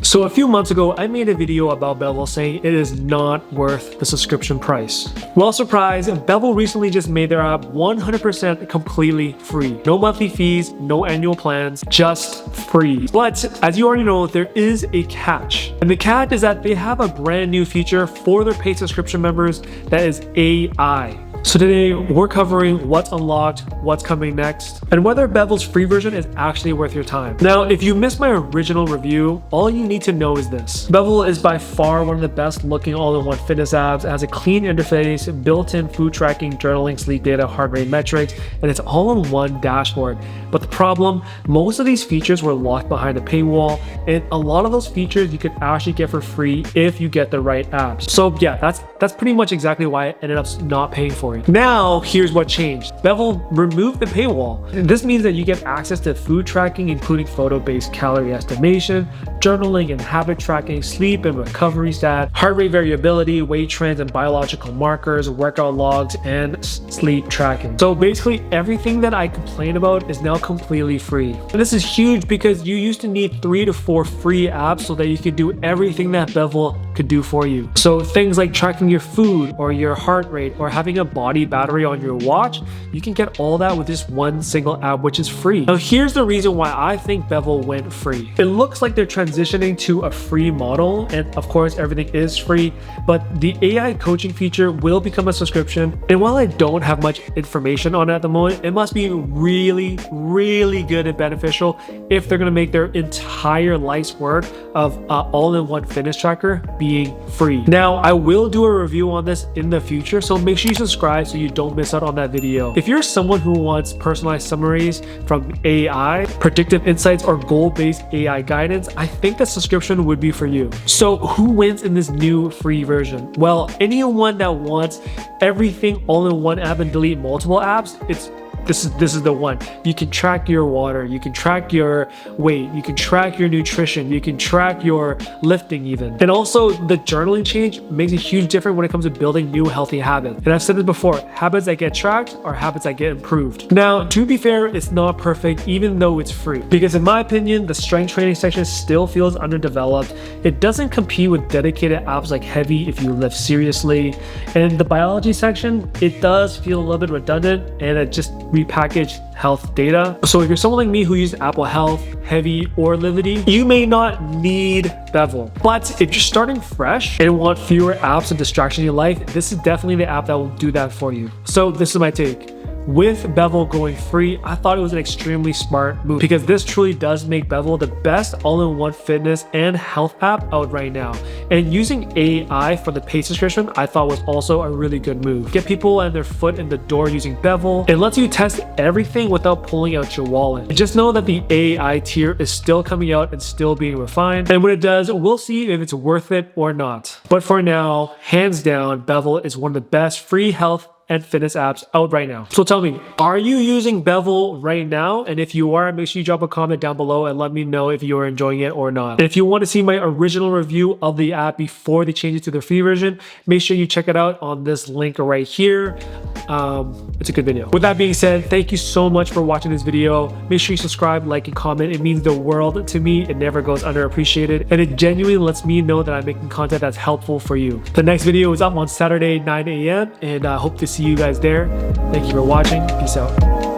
So a few months ago, I made a video about Bevel saying it is not worth the subscription price. Well, surprise, Bevel recently just made their app 100% completely free. No monthly fees, no annual plans, just free. But as you already know, there is a catch. And the catch is that they have a brand new feature for their paid subscription members that is AI. So today we're covering what's unlocked, what's coming next, and whether Bevel's free version is actually worth your time. Now, if you missed my original review, all you need to know is this. Bevel is by far one of the best looking all-in-one fitness apps. It has a clean interface, built-in food tracking, journaling, sleep data, heart rate metrics, and it's all in one dashboard. But the problem, most of these features were locked behind a paywall, and a lot of those features you could actually get for free if you get the right apps. So yeah, that's pretty much exactly why I ended up not paying for it. Now, here's what changed. Bevel removed the paywall. This means that you get access to food tracking, including photo-based calorie estimation, journaling and habit tracking, sleep and recovery stat, heart rate variability, weight trends and biological markers, workout logs, and sleep tracking. So basically everything that I complain about is now completely free. And this is huge because you used to need 3 to 4 free apps so that you could do everything that Bevel could do for you. So things like tracking your food or your heart rate or having a body battery on your watch, you can get all that with just one single app, which is free. Now here's the reason why I think Bevel went free. It looks like they're transitioning to a free model, and of course everything is free, but the AI coaching feature will become a subscription. And while I don't have much information on it at the moment, it must be really, really good and beneficial if they're gonna make their entire life's work of all-in-one fitness tracker being free. Now, I will do a review on this in the future, so make sure you subscribe so you don't miss out on that video. If you're someone who wants personalized summaries from AI, predictive insights, or goal-based AI guidance, I think that subscription would be for you. So who wins in this new free version? Well, anyone that wants everything all in one app and delete multiple apps, this is the one. You can track your water, you can track your weight, you can track your nutrition, you can track your lifting even. And also the journaling change makes a huge difference when it comes to building new healthy habits. And I've said this before, habits that get tracked are habits that get improved. Now, to be fair, it's not perfect even though it's free. Because in my opinion, the strength training section still feels underdeveloped. It doesn't compete with dedicated apps like Heavy if you lift seriously. And the biology section, it does feel a little bit redundant and it just repackaged health data. So if you're someone like me who uses Apple Health, Heavy, or Livity, you may not need Bevel. But if you're starting fresh and want fewer apps and distractions in your life, this is definitely the app that will do that for you. So this is my take. With Bevel going free, I thought it was an extremely smart move because this truly does make Bevel the best all-in-one fitness and health app out right now. And using AI for the paid subscription, I thought was also a really good move. Get people and their foot in the door using Bevel. It lets you test everything without pulling out your wallet. And just know that the AI tier is still coming out and still being refined. And when it does, we'll see if it's worth it or not. But for now, hands down, Bevel is one of the best free health and fitness apps out right now. So tell me, are you using Bevel right now? And if you are, make sure you drop a comment down below and let me know if you are enjoying it or not. And if you want to see my original review of the app before they change it to the free version, make sure you check it out on this link right here. It's a good video. With that being said, thank you so much for watching this video. Make sure you subscribe, like, and comment. It means the world to me. It never goes underappreciated. And it genuinely lets me know that I'm making content that's helpful for you. The next video is up on Saturday, 9 a.m. and I hope to see you guys there. Thank you for watching. Peace out.